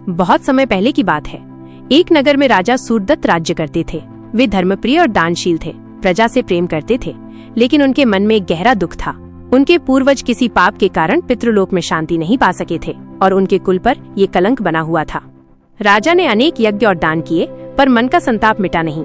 बहुत समय पहले की बात है। एक नगर में राजा सूरदत्त राज्य करते थे। वे धर्मप्रिय और दानशील थे, प्रजा से प्रेम करते थे, लेकिन उनके मन में एक गहरा दुख था। उनके पूर्वज किसी पाप के कारण पितृलोक में शांति नहीं पा सके थे और उनके कुल पर ये कलंक बना हुआ था। राजा ने अनेक यज्ञ और दान किए, पर मन का संताप मिटा नहीं।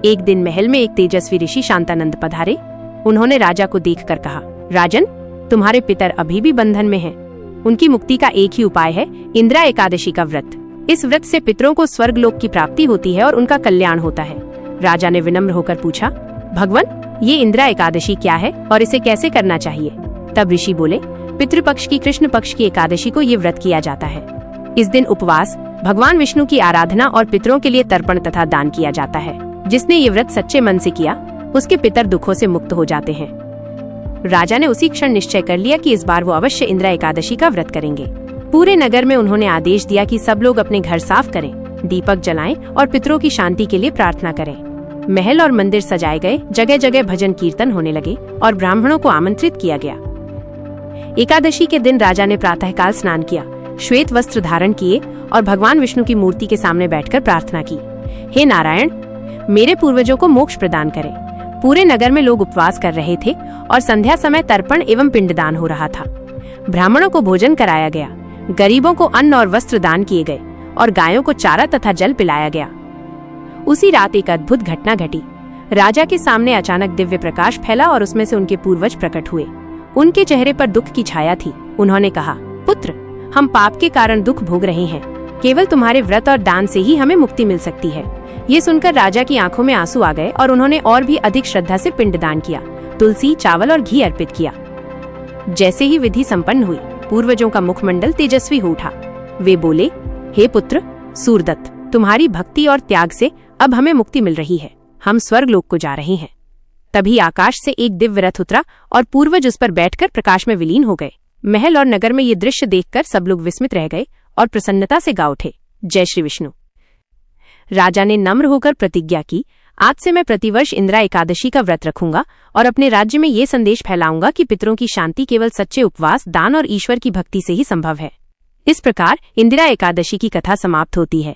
एक दिन महल में एक तेजस्वी ऋषि शांतानंद पधारे। उन्होंने राजा को देखकर कहा, राजन, तुम्हारे पितर अभी भी बंधन में हैं। उनकी मुक्ति का एक ही उपाय है, इंदिरा एकादशी का व्रत। इस व्रत से पितरों को स्वर्गलोक की प्राप्ति होती है और उनका कल्याण होता है। राजा ने विनम्र होकर पूछा, भगवान, ये इंदिरा एकादशी क्या है और इसे कैसे करना चाहिए? तब ऋषि बोले, पितृपक्ष की कृष्ण पक्ष की एकादशी को ये व्रत किया जाता है। इस दिन उपवास, भगवान विष्णु की आराधना और पितरों के लिए तर्पण तथा दान किया जाता है। जिसने ये व्रत सच्चे मन से किया, उसके पितर दुखों से मुक्त हो जाते हैं। राजा ने उसी क्षण निश्चय कर लिया कि इस बार वो अवश्य इंदिरा एकादशी का व्रत करेंगे। पूरे नगर में उन्होंने आदेश दिया कि सब लोग अपने घर साफ करें, दीपक जलाएं और पितरों की शांति के लिए प्रार्थना करें। महल और मंदिर सजाए गए, जगह जगह भजन कीर्तन होने लगे और ब्राह्मणों को आमंत्रित किया गया। एकादशी के दिन राजा ने प्रातःकाल स्नान किया, श्वेत वस्त्र धारण किए और भगवान विष्णु की मूर्ति के सामने बैठकर प्रार्थना की, हे नारायण, मेरे पूर्वजों को मोक्ष प्रदान करें। पूरे नगर में लोग उपवास कर रहे थे और संध्या समय तर्पण एवं पिंडदान हो रहा था। ब्राह्मणों को भोजन कराया गया, गरीबों को अन्न और वस्त्र दान किए गए और गायों को चारा तथा जल पिलाया गया। उसी रात एक अद्भुत घटना घटी। राजा के सामने अचानक दिव्य प्रकाश फैला और उसमें से उनके पूर्वज प्रकट हुए। उनके चेहरे पर दुख की छाया थी। उन्होंने कहा, पुत्र, हम पाप के कारण दुख भोग रहे हैं। केवल तुम्हारे व्रत और दान से ही हमें मुक्ति मिल सकती है। ये सुनकर राजा की आंखों में आंसू आ गए और उन्होंने और भी अधिक श्रद्धा से पिंडदान किया, तुलसी, चावल और घी अर्पित किया। जैसे ही विधि संपन्न हुई, पूर्वजों का मुखमंडल तेजस्वी हो उठा। वे बोले, हे पुत्र सूरदत्त, तुम्हारी भक्ति और त्याग से अब हमें मुक्ति मिल रही है। हम स्वर्गलोक को जा रहे हैं। तभी आकाश से एक दिव्य रथ उतरा और पूर्वज उस पर बैठकर प्रकाश में विलीन हो गए। महल और नगर में ये दृश्य देखकर सब लोग विस्मित रह गए और प्रसन्नता से गा उठे, जय श्री विष्णु। राजा ने नम्र होकर प्रतिज्ञा की, आज से मैं प्रतिवर्ष इंदिरा एकादशी का व्रत रखूंगा और अपने राज्य में ये संदेश फैलाऊंगा कि पितरों की शांति केवल सच्चे उपवास, दान और ईश्वर की भक्ति से ही संभव है। इस प्रकार इंदिरा एकादशी की कथा समाप्त होती है।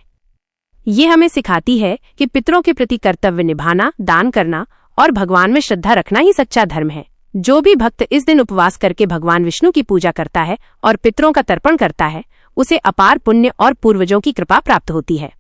ये हमें सिखाती है कि पितरों के प्रति कर्तव्य निभाना, दान करना और भगवान में श्रद्धा रखना ही सच्चा धर्म है। जो भी भक्त इस दिन उपवास करके भगवान विष्णु की पूजा करता है और पितरों का तर्पण करता है, उसे अपार पुण्य और पूर्वजों की कृपा प्राप्त होती है।